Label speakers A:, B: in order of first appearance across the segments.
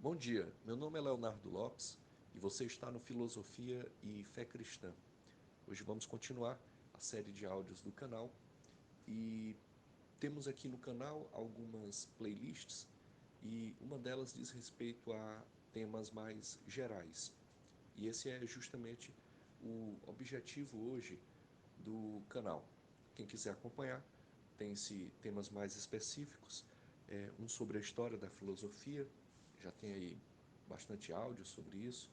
A: Bom dia, meu nome é Leonardo Lopes e você está no Filosofia e Fé Cristã. Hoje vamos continuar a série de áudios do canal e temos aqui no canal algumas playlists e uma delas diz respeito a temas mais gerais. E esse é justamente o objetivo hoje do canal. Quem quiser acompanhar, tem-se temas mais específicos, um sobre a história da filosofia, já tem aí bastante áudio sobre isso,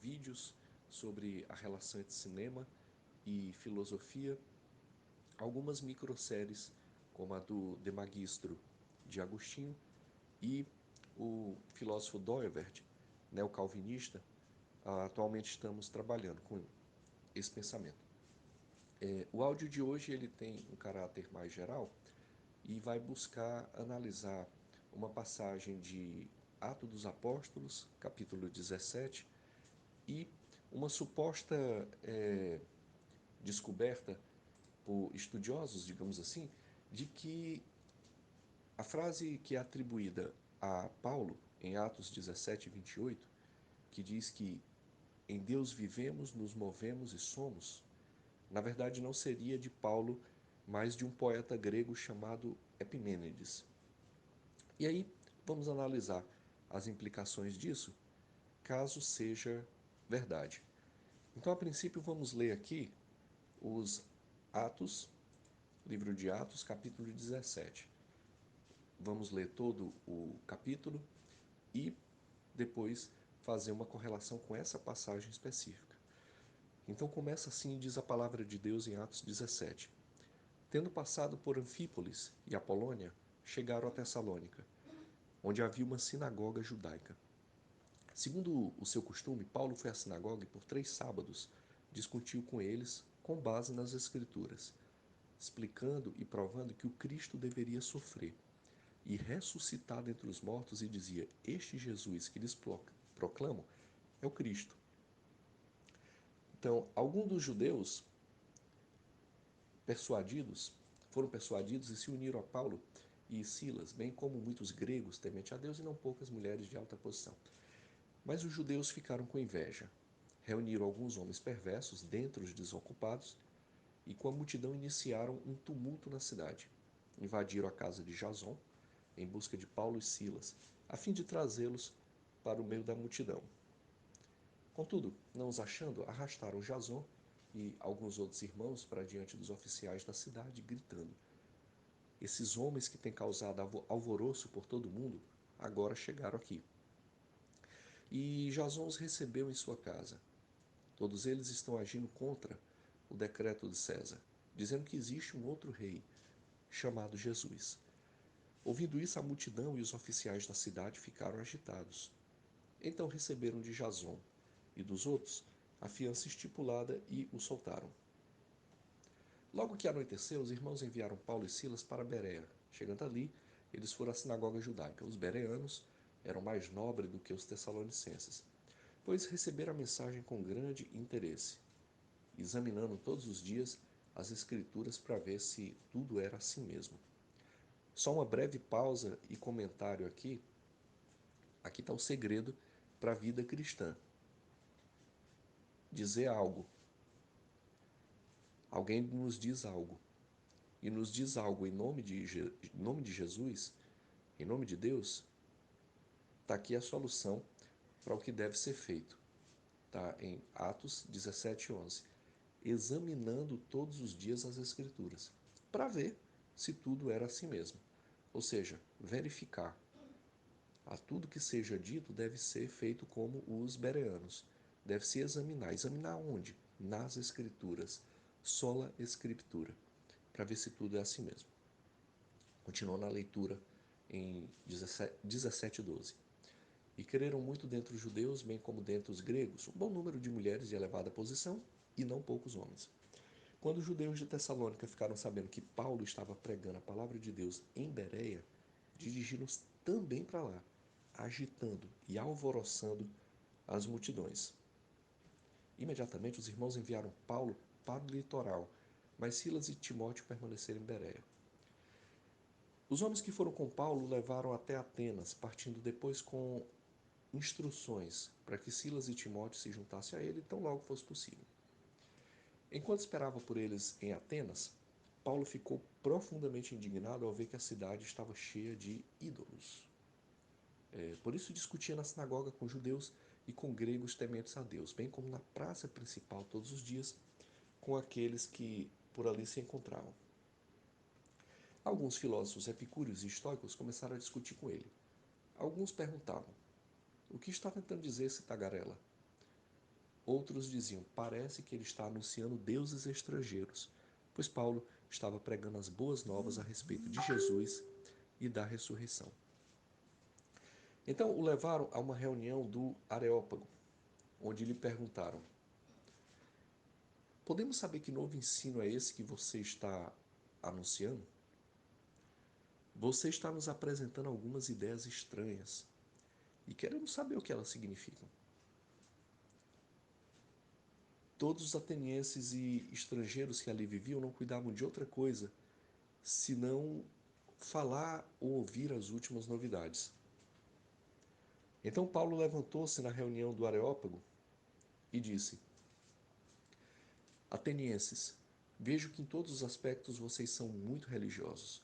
A: vídeos sobre a relação entre cinema e filosofia, algumas microséries, como a do De Magistro de Agostinho e o filósofo Doivert, neocalvinista. Atualmente estamos trabalhando com esse pensamento. O áudio de hoje ele tem um caráter mais geral e vai buscar analisar uma passagem de Atos dos Apóstolos, capítulo 17, e uma suposta descoberta por estudiosos, digamos assim, de que a frase que é atribuída a Paulo em Atos 17, 28, que diz que em Deus vivemos, nos movemos e somos, na verdade não seria de Paulo, mas de um poeta grego chamado Epimênides. E aí vamos analisar as implicações disso, caso seja verdade. Então, a princípio, vamos ler aqui os Atos, livro de Atos, capítulo 17. Vamos ler todo o capítulo e depois fazer uma correlação com essa passagem específica. Então começa assim, diz a palavra de Deus em Atos 17. Tendo passado por Anfípolis e Apolônia, chegaram a Tessalônica, onde havia uma sinagoga judaica. Segundo o seu costume, Paulo foi à sinagoga e por 3 sábados discutiu com eles com base nas Escrituras, explicando e provando que o Cristo deveria sofrer e ressuscitar dentre os mortos, e dizia: Este Jesus que lhes proclamo é o Cristo. Então, alguns dos judeus persuadidos foram persuadidos e se uniram a Paulo e Silas, bem como muitos gregos temente a Deus e não poucas mulheres de alta posição. Mas os judeus ficaram com inveja. Reuniram alguns homens perversos dentre os desocupados e com a multidão iniciaram um tumulto na cidade. Invadiram a casa de Jason em busca de Paulo e Silas, a fim de trazê-los para o meio da multidão. Contudo, não os achando, arrastaram Jason e alguns outros irmãos para diante dos oficiais da cidade, gritando: Esses homens que têm causado alvoroço por todo o mundo, agora chegaram aqui. E Jason os recebeu em sua casa. Todos eles estão agindo contra o decreto de César, dizendo que existe um outro rei, chamado Jesus. Ouvindo isso, a multidão e os oficiais da cidade ficaram agitados. Então receberam de Jason e dos outros a fiança estipulada e o soltaram. Logo que anoiteceu, os irmãos enviaram Paulo e Silas para Bereia. Chegando ali, eles foram à sinagoga judaica. Os bereanos eram mais nobres do que os tessalonicenses, pois receberam a mensagem com grande interesse, examinando todos os dias as escrituras para ver se tudo era assim mesmo. Só uma breve pausa e comentário aqui. Aqui está o segredo para a vida cristã. Dizer algo. Alguém nos diz algo. E nos diz algo em nome de Jesus, em nome de Deus, está aqui a solução para o que deve ser feito. Está em Atos 17:11. Examinando todos os dias as Escrituras, para ver se tudo era assim mesmo. Ou seja, verificar. A tudo que seja dito deve ser feito como os bereanos. Deve se examinar. Examinar onde? Nas Escrituras. Sola Escritura. Para ver se tudo é assim mesmo. Continuou na leitura em 17:12. E creram muito dentre os judeus, bem como dentre os gregos, um bom número de mulheres de elevada posição e não poucos homens. Quando os judeus de Tessalônica ficaram sabendo que Paulo estava pregando a palavra de Deus em Bereia, dirigiram-se também para lá, agitando e alvoroçando as multidões. Imediatamente os irmãos enviaram Paulo para o litoral, mas Silas e Timóteo permaneceram em Bereia. Os homens que foram com Paulo levaram até Atenas, partindo depois com instruções para que Silas e Timóteo se juntassem a ele tão logo fosse possível. Enquanto esperava por eles em Atenas, Paulo ficou profundamente indignado ao ver que a cidade estava cheia de ídolos. Por isso discutia na sinagoga com judeus e com gregos tementes a Deus, bem como na praça principal todos os dias com aqueles que por ali se encontravam. Alguns filósofos epicúreos e estoicos começaram a discutir com ele. Alguns perguntavam: o que está tentando dizer esse tagarela? Outros diziam: parece que ele está anunciando deuses estrangeiros, pois Paulo estava pregando as boas novas a respeito de Jesus e da ressurreição. Então o levaram a uma reunião do Areópago, onde lhe perguntaram: podemos saber que novo ensino é esse que você está anunciando? Você está nos apresentando algumas ideias estranhas e queremos saber o que elas significam. Todos os atenienses e estrangeiros que ali viviam não cuidavam de outra coisa senão falar ou ouvir as últimas novidades. Então Paulo levantou-se na reunião do Areópago e disse: atenienses, vejo que em todos os aspectos vocês são muito religiosos,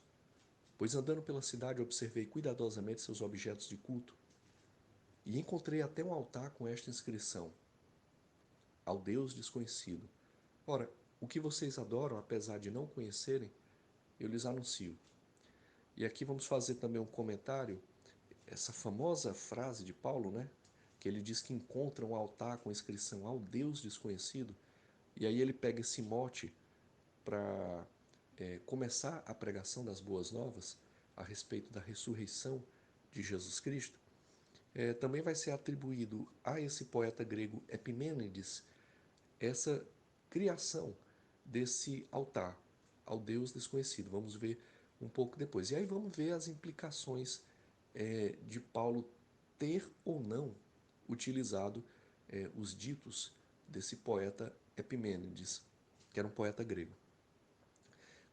A: pois andando pela cidade observei cuidadosamente seus objetos de culto e encontrei até um altar com esta inscrição: ao Deus desconhecido. Ora, o que vocês adoram, apesar de não conhecerem, eu lhes anuncio. E aqui vamos fazer também um comentário, essa famosa frase de Paulo, né? Que ele diz que encontra um altar com a inscrição ao Deus desconhecido, e aí ele pega esse mote para começar a pregação das boas novas a respeito da ressurreição de Jesus Cristo. Também vai ser atribuído a esse poeta grego Epimênides essa criação desse altar ao Deus desconhecido. Vamos ver um pouco depois. E aí vamos ver as implicações de Paulo ter ou não utilizado os ditos desse poeta Epimênides, que era um poeta grego.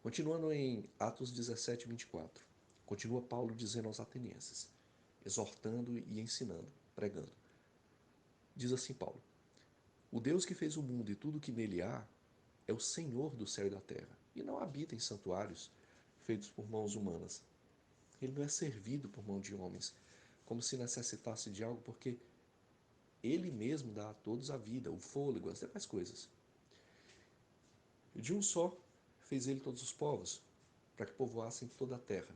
A: Continuando em Atos 17, 24. Continua Paulo dizendo aos atenienses, exortando e ensinando, pregando. Diz assim Paulo: o Deus que fez o mundo e tudo o que nele há é o Senhor do céu e da terra, e não habita em santuários feitos por mãos humanas. Ele não é servido por mão de homens, como se necessitasse de algo, porque ele mesmo dá a todos a vida, o fôlego, as demais coisas. E de um só fez ele todos os povos, para que povoassem toda a terra,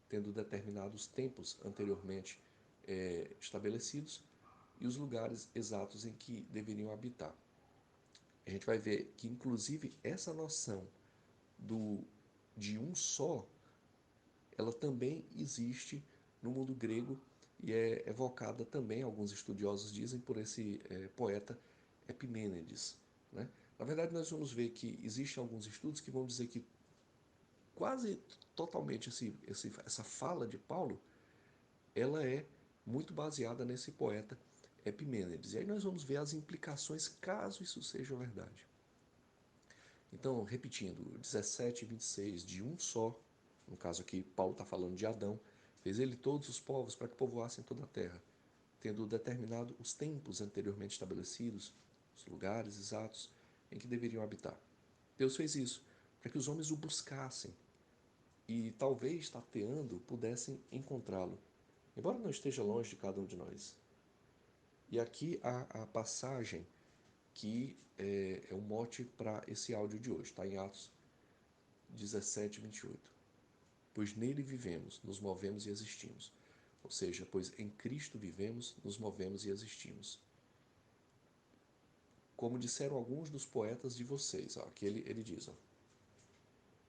A: tendo determinados tempos anteriormente estabelecidos e os lugares exatos em que deveriam habitar. A gente vai ver que, inclusive, essa noção do de um só, ela também existe no mundo grego e é evocada também, alguns estudiosos dizem, por esse poeta Epimênides. Né? Na verdade, nós vamos ver que existem alguns estudos que vão dizer que quase totalmente essa fala de Paulo, ela é muito baseada nesse poeta Epimênides. E aí nós vamos ver as implicações caso isso seja verdade. Então, repetindo, 17 e 26, de um só, no caso aqui, Paulo está falando de Adão, fez ele todos os povos para que povoassem toda a terra, tendo determinado os tempos anteriormente estabelecidos, os lugares exatos em que deveriam habitar. Deus fez isso para que os homens o buscassem e, talvez tateando, pudessem encontrá-lo, embora não esteja longe de cada um de nós. E aqui há a passagem que é o mote para esse áudio de hoje, está em Atos 17, 28. Pois nele vivemos, nos movemos e existimos. Ou seja, pois em Cristo vivemos, nos movemos e existimos. Como disseram alguns dos poetas de vocês, ó, aqui ele diz, ó,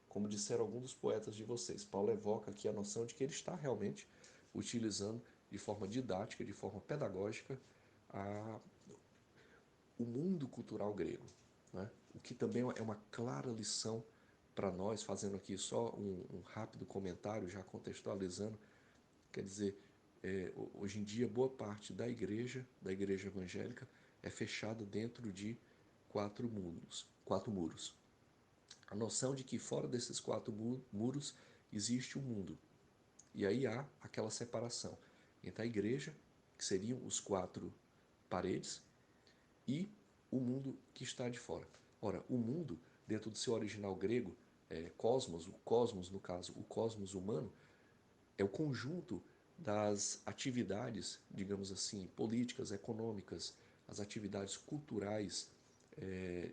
A: como disseram alguns dos poetas de vocês, Paulo evoca aqui a noção de que ele está realmente utilizando de forma didática, de forma pedagógica, a, o mundo cultural grego, né? O que também é uma clara lição para nós, fazendo aqui só um rápido comentário, já contextualizando, quer dizer, hoje em dia boa parte da igreja evangélica, é fechada dentro de quatro muros. A noção de que fora desses quatro muros existe o mundo. E aí há aquela separação entre a igreja que seriam os quatro paredes, e o mundo que está de fora. Ora, o mundo, dentro do seu original grego, cosmos, o cosmos, no caso, o cosmos humano, é o conjunto das atividades, digamos assim, políticas, econômicas, as atividades culturais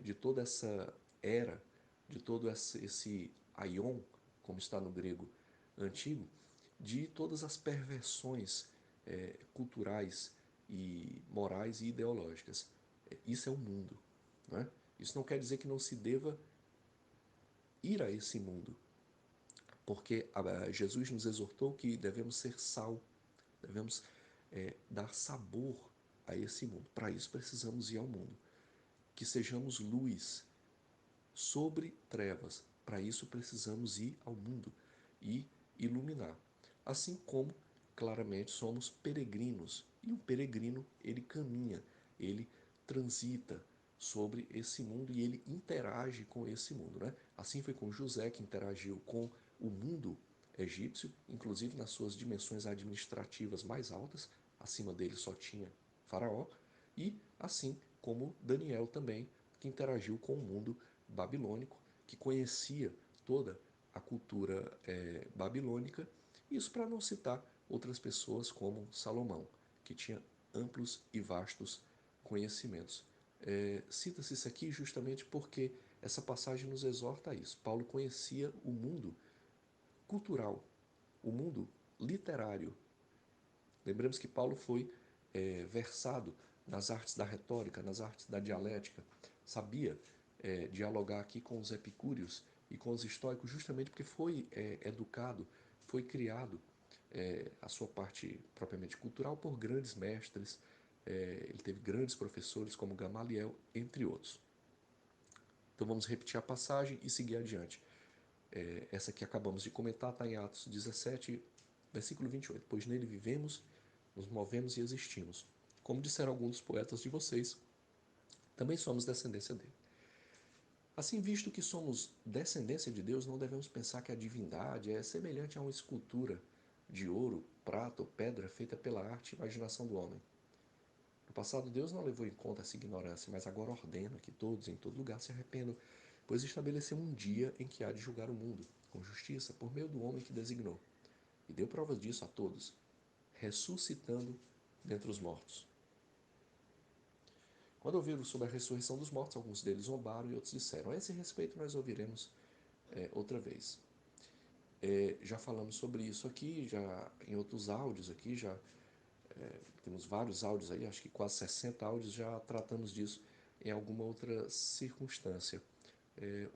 A: de toda essa era, de todo esse aion, como está no grego antigo, de todas as perversões culturais e morais e ideológicas. Isso é o mundo. Não é? Isso não quer dizer que não se deva ir a esse mundo, porque Jesus nos exortou que devemos ser sal, devemos dar sabor a esse mundo. Para isso precisamos ir ao mundo. Que sejamos luz sobre trevas. Para isso precisamos ir ao mundo e iluminar. Assim como, claramente, somos peregrinos. E um peregrino, ele caminha, ele transita sobre esse mundo e ele interage com esse mundo. Né? Assim foi com José, que interagiu com o mundo egípcio, inclusive nas suas dimensões administrativas mais altas, acima dele só tinha Faraó, e assim como Daniel também, que interagiu com o mundo babilônico, que conhecia toda a cultura babilônica, isso para não citar outras pessoas como Salomão, que tinha amplos e vastos conhecimentos. Cita-se isso aqui justamente porque essa passagem nos exorta a isso. Paulo conhecia o mundo cultural, o mundo literário. Lembremos que Paulo foi versado nas artes da retórica, nas artes da dialética, sabia dialogar aqui com os epicúreos e com os estoicos, justamente porque foi educado, foi criado a sua parte propriamente cultural por grandes mestres, ele teve grandes professores como Gamaliel, entre outros. Então vamos repetir a passagem e seguir adiante. Essa que acabamos de comentar está em Atos 17, versículo 28. Pois nele vivemos, nos movemos e existimos. Como disseram alguns dos poetas de vocês, também somos descendência dele. Assim, visto que somos descendência de Deus, não devemos pensar que a divindade é semelhante a uma escultura de ouro, prata ou pedra feita pela arte e imaginação do homem. No passado, Deus não levou em conta essa ignorância, mas agora ordena que todos, em todo lugar, se arrependam, pois estabeleceu um dia em que há de julgar o mundo, com justiça, por meio do homem que designou. E deu provas disso a todos, ressuscitando dentre os mortos. Quando ouviram sobre a ressurreição dos mortos, alguns deles zombaram e outros disseram: a esse respeito nós ouviremos outra vez. Já falamos sobre isso aqui, já em outros áudios aqui, já temos vários áudios aí, acho que quase 60 áudios, já tratamos disso em alguma outra circunstância.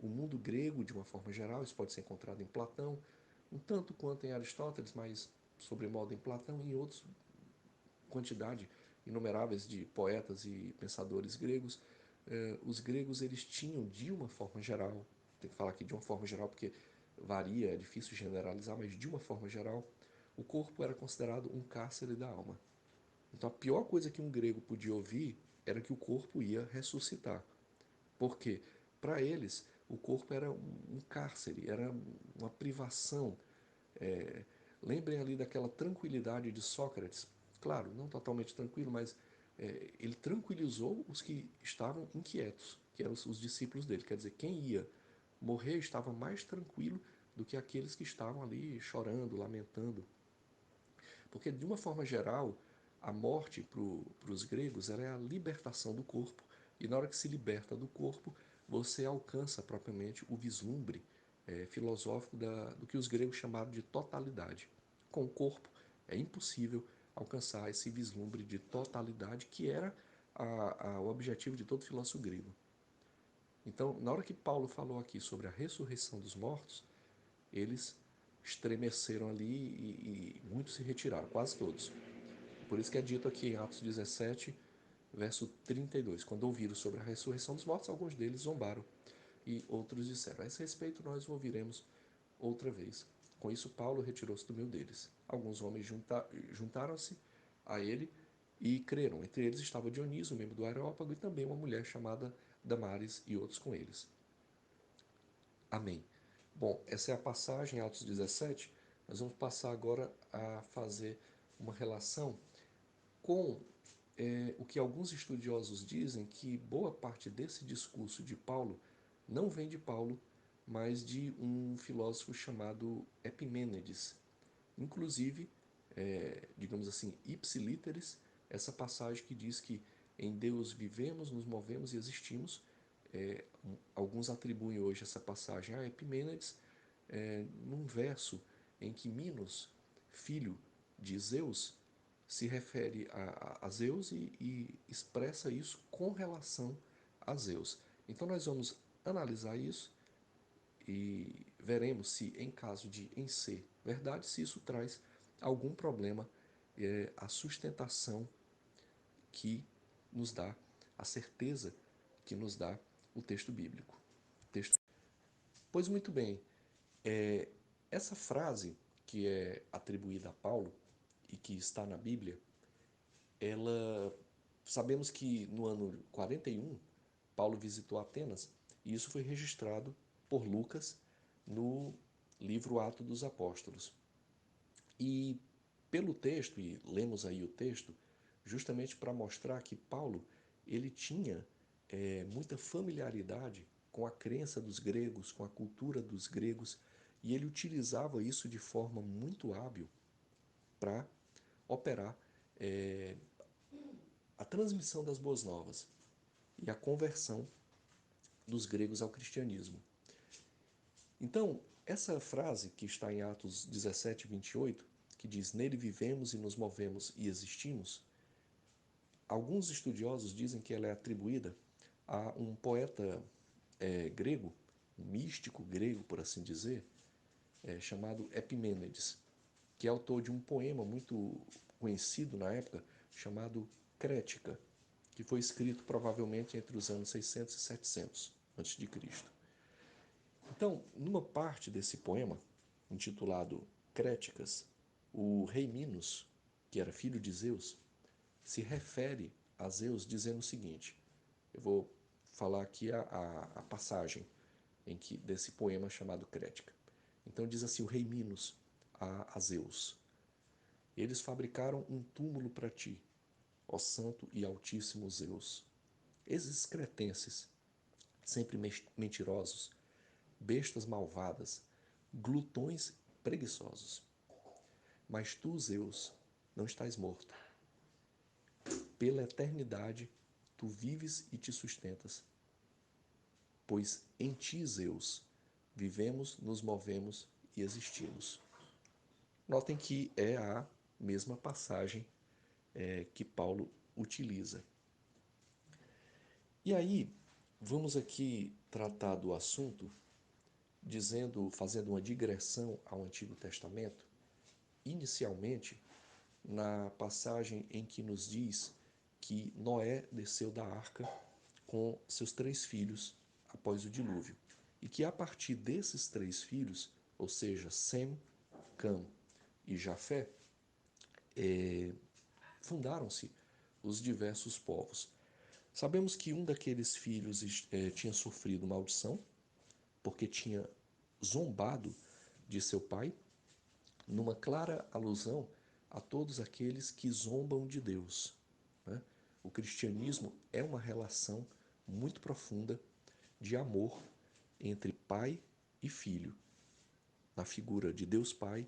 A: O mundo grego, de uma forma geral, isso pode ser encontrado em Platão, um tanto quanto em Aristóteles, mas sobremodo em Platão e em outros quantidade inumeráveis de poetas e pensadores gregos. Os gregos eles tinham, de uma forma geral, tem que falar aqui de uma forma geral porque varia, é difícil generalizar, mas de uma forma geral, o corpo era considerado um cárcere da alma. Então a pior coisa que um grego podia ouvir era que o corpo ia ressuscitar. Por quê? Para eles, o corpo era um cárcere, era uma privação. É, Lembrem ali daquela tranquilidade de Sócrates. Claro, não totalmente tranquilo, mas ele tranquilizou os que estavam inquietos, que eram os discípulos dele. Quer dizer, quem ia morrer estava mais tranquilo do que aqueles que estavam ali chorando, lamentando. Porque, de uma forma geral, a morte para os gregos é a libertação do corpo. E na hora que se liberta do corpo, você alcança propriamente o vislumbre filosófico do que os gregos chamaram de totalidade. Com o corpo é impossível alcançar esse vislumbre de totalidade que era o objetivo de todo filósofo grego. Então, na hora que Paulo falou aqui sobre a ressurreição dos mortos, eles estremeceram ali e muitos se retiraram, quase todos. Por isso que é dito aqui em Atos 17, verso 32. Quando ouviram sobre a ressurreição dos mortos, alguns deles zombaram e outros disseram: a esse respeito nós o ouviremos outra vez. Com isso, Paulo retirou-se do meio deles. Alguns homens juntaram-se a ele e creram. Entre eles estava Dionísio, membro do Areópago, e também uma mulher chamada Damares e outros com eles. Amém. Bom, essa é a passagem, Atos 17. Nós vamos passar agora a fazer uma relação com o que alguns estudiosos dizem que boa parte desse discurso de Paulo não vem de Paulo, mas de um filósofo chamado Epimênides. Inclusive, digamos assim, ipsilíteres, essa passagem que diz que em Deus vivemos, nos movemos e existimos. Alguns atribuem hoje essa passagem a Epimênides, num verso em que Minos, filho de Zeus, se refere a Zeus e expressa isso com relação a Zeus. Então nós vamos analisar isso e veremos se, em caso de em ser verdade, se isso traz algum problema à sustentação que nos dá, a certeza que nos dá o texto bíblico. Pois muito bem, essa frase que é atribuída a Paulo e que está na Bíblia, ela sabemos que no ano 41 Paulo visitou Atenas e isso foi registrado por Lucas no livro Atos dos Apóstolos. E pelo texto, e lemos aí o texto, justamente para mostrar que Paulo ele tinha muita familiaridade com a crença dos gregos, com a cultura dos gregos, e ele utilizava isso de forma muito hábil para operar a transmissão das boas novas e a conversão dos gregos ao cristianismo. Então, essa frase que está em Atos 17, 28, que diz: Nele vivemos e nos movemos e existimos, alguns estudiosos dizem que ela é atribuída a um poeta grego, um místico grego, por assim dizer, chamado Epimênides, que é autor de um poema muito conhecido na época, chamado Crética, que foi escrito provavelmente entre os anos 600 e 700 a.C. Então, numa parte desse poema, intitulado Créticas, o rei Minos, que era filho de Zeus, se refere a Zeus dizendo o seguinte: eu vou falar aqui a passagem desse poema chamado Crética. Então diz assim o rei Minos a Zeus: Eles fabricaram um túmulo para ti, ó santo e altíssimo Zeus. Esses cretenses, sempre mentirosos, bestas malvadas, glutões preguiçosos. Mas tu, Zeus, não estás morto. Pela eternidade, tu vives e te sustentas. Pois em ti, Zeus, vivemos, nos movemos e existimos. Notem que é a mesma passagem que Paulo utiliza. E aí, vamos aqui tratar do assunto fazendo uma digressão ao Antigo Testamento, inicialmente na passagem em que nos diz que Noé desceu da arca com seus 3 filhos após o dilúvio. E que a partir desses 3 filhos, ou seja, Sem, Cam e Jafé, fundaram-se os diversos povos. Sabemos que um daqueles filhos tinha sofrido maldição, porque tinha zombado de seu pai, numa clara alusão a todos aqueles que zombam de Deus. Né? O cristianismo é uma relação muito profunda de amor entre pai e filho, na figura de Deus Pai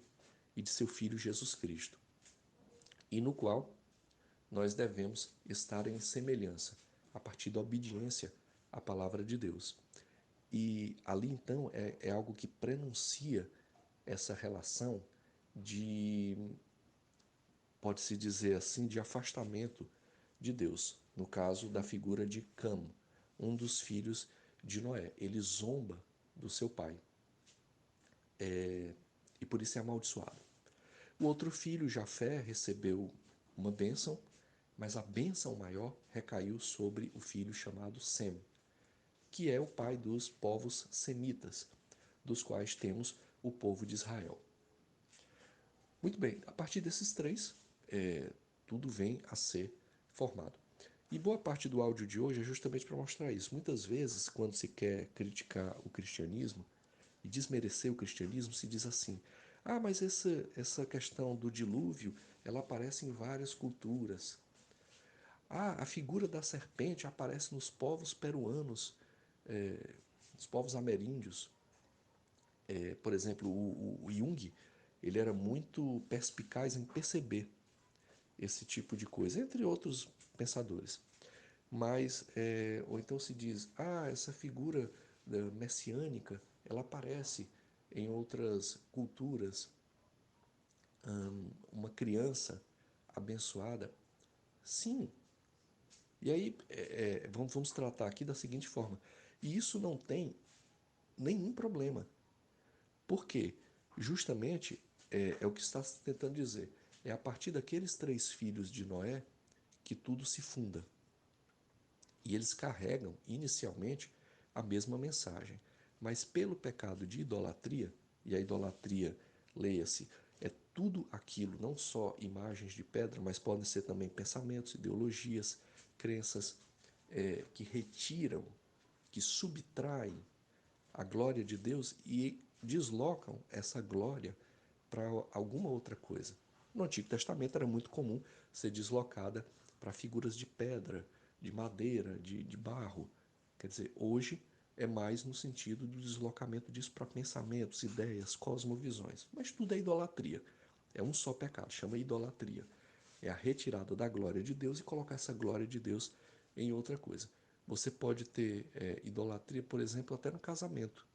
A: e de seu Filho Jesus Cristo, e no qual nós devemos estar em semelhança, a partir da obediência à palavra de Deus. E ali então é algo que prenuncia essa relação de, pode-se dizer assim, de afastamento de Deus. No caso da figura de Cam, um dos filhos de Noé. Ele zomba do seu pai e por isso é amaldiçoado. O outro filho, Jafé, recebeu uma bênção, mas a bênção maior recaiu sobre o filho chamado Sem, que é o pai dos povos semitas, dos quais temos o povo de Israel. Muito bem, a partir desses 3, tudo vem a ser formado. E boa parte do áudio de hoje é justamente para mostrar isso. Muitas vezes, quando se quer criticar o cristianismo e desmerecer o cristianismo, se diz assim: ah, mas essa questão do dilúvio, ela aparece em várias culturas. Ah, a figura da serpente aparece nos povos peruanos, nos povos ameríndios. Por exemplo, o Jung, ele era muito perspicaz em perceber esse tipo de coisa, entre outros pensadores. Mas, ou então se diz, ah, essa figura messiânica, ela aparece em outras culturas, uma criança abençoada. Sim. E aí, vamos tratar aqui da seguinte forma. E isso não tem nenhum problema. Por quê? Justamente é o que está tentando dizer. É a partir daqueles 3 filhos de Noé que tudo se funda. E eles carregam, inicialmente, a mesma mensagem. Mas pelo pecado de idolatria, e a idolatria, leia-se, é tudo aquilo, não só imagens de pedra, mas podem ser também pensamentos, ideologias, crenças que retiram, que subtraem a glória de Deus e deslocam essa glória para alguma outra coisa. No Antigo Testamento era muito comum ser deslocada para figuras de pedra, de madeira, de barro. Quer dizer, hoje é mais no sentido do deslocamento disso para pensamentos, ideias, cosmovisões. Mas tudo é idolatria. É um só pecado, chama idolatria. É a retirada da glória de Deus e colocar essa glória de Deus em outra coisa. Você pode ter idolatria, por exemplo, até no casamento.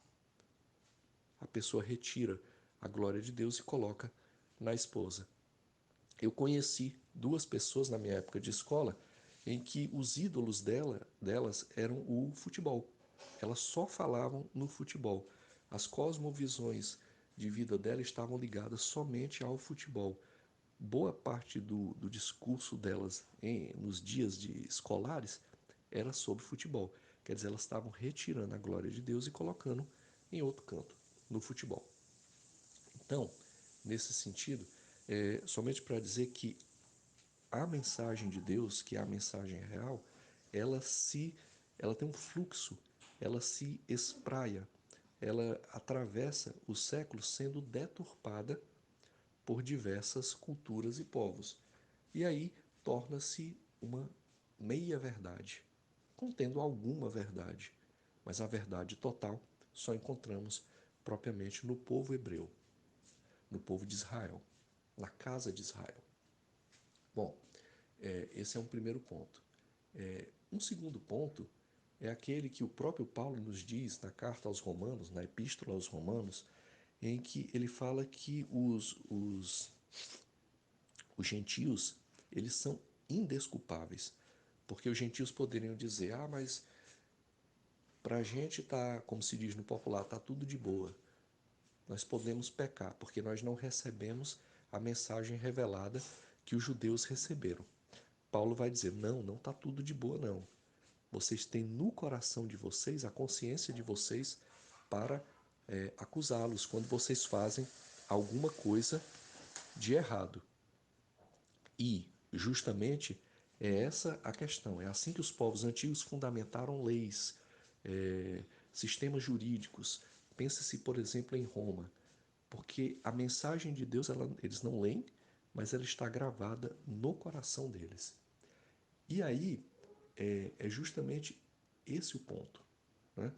A: A pessoa retira a glória de Deus e coloca na esposa. Eu conheci 2 pessoas na minha época de escola em que os ídolos delas eram o futebol. Elas só falavam no futebol. As cosmovisões de vida dela estavam ligadas somente ao futebol. Boa parte do discurso delas nos dias escolares era sobre futebol. Quer dizer, elas estavam retirando a glória de Deus e colocando em outro canto, no futebol. Então, nesse sentido, somente para dizer que a mensagem de Deus, que é a mensagem real, ela se, ela tem um fluxo, ela se espraia, ela atravessa os séculos sendo deturpada por diversas culturas e povos. E aí torna-se uma meia-verdade, contendo alguma verdade, mas a verdade total só encontramos propriamente no povo hebreu, no povo de Israel, na casa de Israel. Bom, esse é um primeiro ponto. Um segundo ponto é aquele que o próprio Paulo nos diz na carta aos Romanos, na epístola aos Romanos, em que ele fala que os gentios, eles são indesculpáveis, porque os gentios poderiam dizer, ah, mas para a gente tá, como se diz no popular, tá tudo de boa. Nós podemos pecar, porque nós não recebemos a mensagem revelada que os judeus receberam. Paulo vai dizer, não, não está tudo de boa não. Vocês têm no coração de vocês a consciência de vocês para acusá-los quando vocês fazem alguma coisa de errado. E, justamente, é essa a questão. É assim que os povos antigos fundamentaram leis, sistemas jurídicos. Pense-se, por exemplo, em Roma. Porque a mensagem de Deus, eles não leem, mas ela está gravada no coração deles. E aí, é justamente esse o ponto. Né?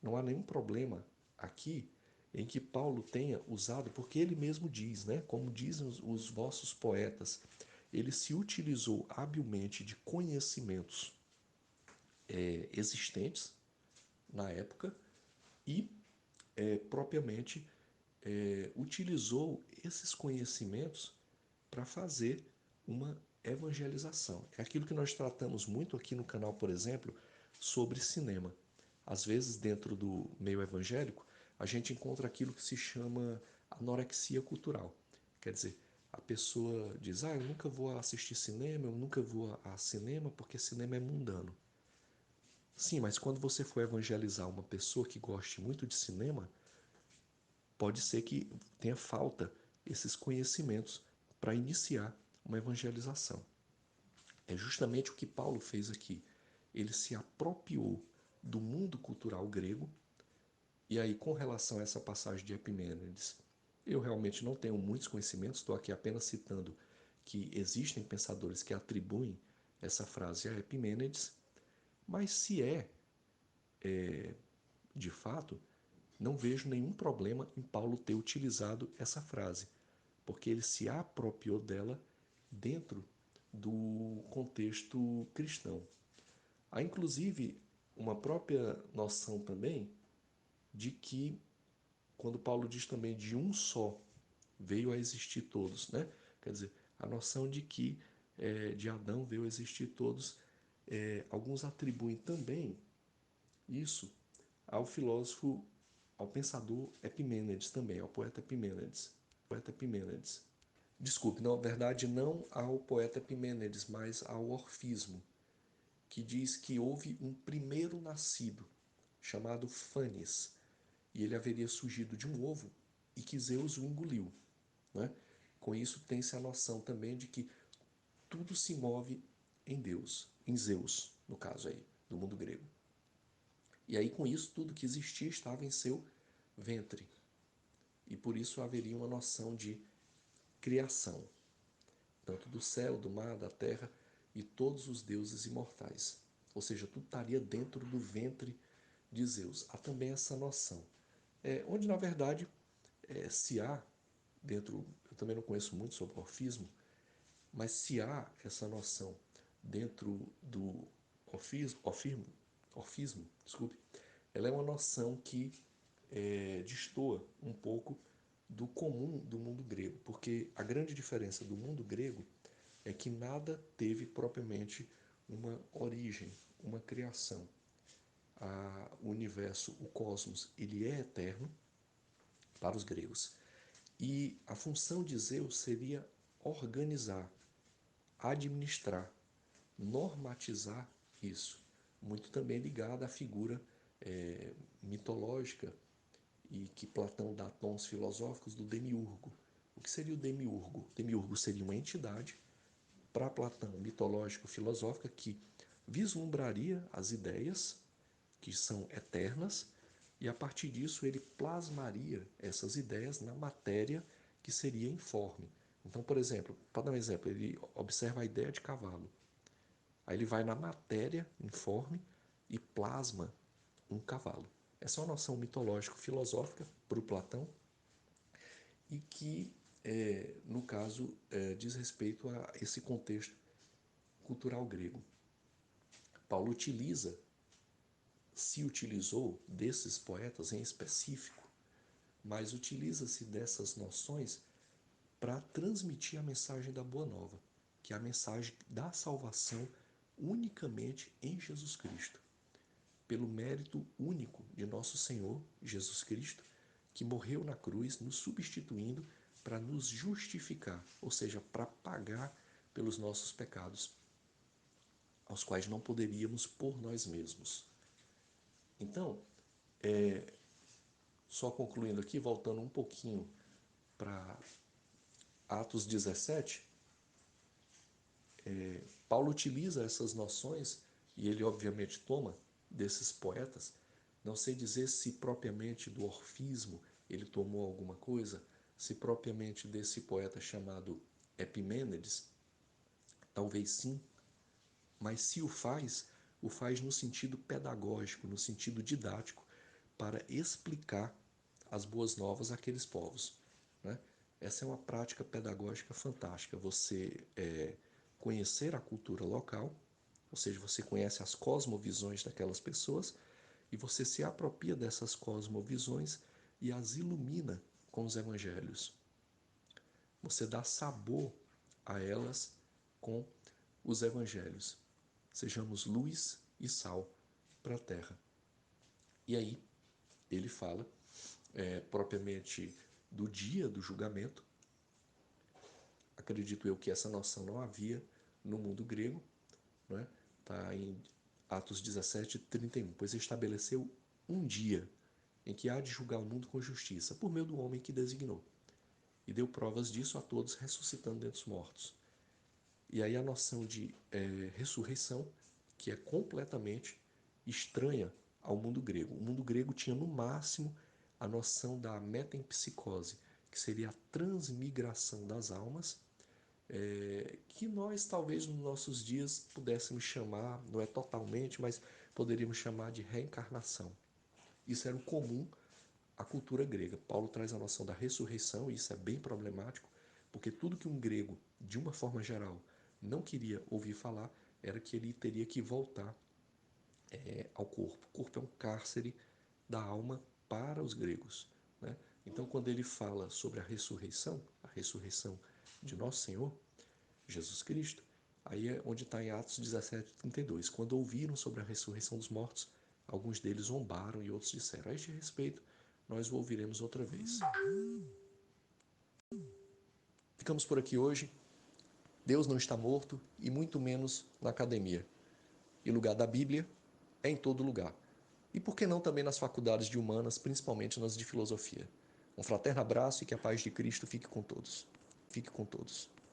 A: Não há nenhum problema aqui em que Paulo tenha usado, porque ele mesmo diz, né? Como dizem os vossos poetas, ele se utilizou habilmente de conhecimentos existentes na época e propriamente utilizou esses conhecimentos para fazer uma evangelização. É aquilo que nós tratamos muito aqui no canal, por exemplo, sobre cinema. Às vezes, dentro do meio evangélico, a gente encontra aquilo que se chama anorexia cultural. Quer dizer, a pessoa diz, ah, eu nunca vou assistir cinema, eu nunca vou a cinema porque cinema é mundano. Sim, mas quando você for evangelizar uma pessoa que goste muito de cinema, pode ser que tenha falta esses conhecimentos para iniciar uma evangelização. É justamente o que Paulo fez aqui. Ele se apropriou do mundo cultural grego, e aí, com relação a essa passagem de Epimênides, eu realmente não tenho muitos conhecimentos, estou aqui apenas citando que existem pensadores que atribuem essa frase a Epimênides, mas se é de fato, não vejo nenhum problema em Paulo ter utilizado essa frase, porque ele se apropriou dela dentro do contexto cristão. Há inclusive uma própria noção também de que, quando Paulo diz também de um só veio a existir todos, né? Quer dizer, a noção de que de Adão veio a existir todos, alguns atribuem também isso ao filósofo, ao pensador Epimênides também, ao poeta Epimênides. Poeta Epimênides. Desculpe, na verdade não ao poeta Epimênides, mas ao orfismo, que diz que houve um primeiro nascido, chamado Fânis, e ele haveria surgido de um ovo e que Zeus o engoliu. Né? Com isso tem-se a noção também de que tudo se move em Deus, em Zeus, no caso aí, do mundo grego. E aí com isso tudo que existia estava em seu ventre. E por isso haveria uma noção de criação, tanto do céu, do mar, da terra e todos os deuses imortais. Ou seja, tudo estaria dentro do ventre de Zeus. Há também essa noção. Onde, na verdade, se há, dentro, eu também não conheço muito sobre o orfismo, mas se há essa noção dentro do orfismo, desculpe, ela é uma noção que destoa um pouco do comum do mundo grego, porque a grande diferença do mundo grego é que nada teve propriamente uma origem, uma criação. O universo, o cosmos, ele é eterno para os gregos. E a função de Zeus seria organizar, administrar, normatizar isso. Muito também ligada à figura mitológica e que Platão dá tons filosóficos do demiurgo. O que seria o demiurgo? O demiurgo seria uma entidade, para Platão, mitológico-filosófica, que vislumbraria as ideias que são eternas e a partir disso ele plasmaria essas ideias na matéria que seria informe. Então, por exemplo, para dar um exemplo, ele observa a ideia de cavalo. Aí ele vai na matéria informe e plasma um cavalo. Essa é uma noção mitológico-filosófica para o Platão e que, no caso, diz respeito a esse contexto cultural grego. Paulo se utilizou desses poetas em específico, mas utiliza-se dessas noções para transmitir a mensagem da Boa Nova, que é a mensagem da salvação unicamente em Jesus Cristo, pelo mérito único de nosso Senhor Jesus Cristo, que morreu na cruz, nos substituindo para nos justificar, ou seja, para pagar pelos nossos pecados, aos quais não poderíamos por nós mesmos. Então, só concluindo aqui, voltando um pouquinho para Atos 17, Paulo utiliza essas noções e ele obviamente toma desses poetas. Não sei dizer se propriamente do orfismo ele tomou alguma coisa, se propriamente desse poeta chamado Epimênides, talvez sim, mas se o faz no sentido pedagógico, no sentido didático, para explicar as boas novas àqueles povos. Né? Essa é uma prática pedagógica fantástica, você conhecer a cultura local, ou seja, você conhece as cosmovisões daquelas pessoas e você se apropria dessas cosmovisões e as ilumina com os evangelhos. Você dá sabor a elas com os evangelhos. Sejamos luz e sal para a terra. E aí, ele fala propriamente do dia do julgamento. Acredito eu que essa noção não havia no mundo grego, né? Está em Atos 17, 31. Pois estabeleceu um dia em que há de julgar o mundo com justiça, por meio do homem que designou. E deu provas disso a todos, ressuscitando dentre os mortos. E aí a noção de ressurreição, que é completamente estranha ao mundo grego. O mundo grego tinha no máximo a noção da metempsicose, que seria a transmigração das almas que nós talvez nos nossos dias pudéssemos chamar, não é totalmente, mas poderíamos chamar de reencarnação. Isso era o comum à cultura grega. Paulo traz a noção da ressurreição, e isso é bem problemático, porque tudo que um grego, de uma forma geral, não queria ouvir falar era que ele teria que voltar ao corpo. O corpo é um cárcere da alma para os gregos, né? Então, quando ele fala sobre a ressurreição de Nosso Senhor, Jesus Cristo, aí é onde está em Atos 17:32. Quando ouviram sobre a ressurreição dos mortos, alguns deles zombaram e outros disseram: a este respeito, nós o ouviremos outra vez. Ficamos por aqui hoje. Deus não está morto e muito menos na academia. E lugar da Bíblia é em todo lugar. E por que não também nas faculdades de humanas, principalmente nas de filosofia? Um fraterno abraço e que a paz de Cristo fique com todos. Fique com todos.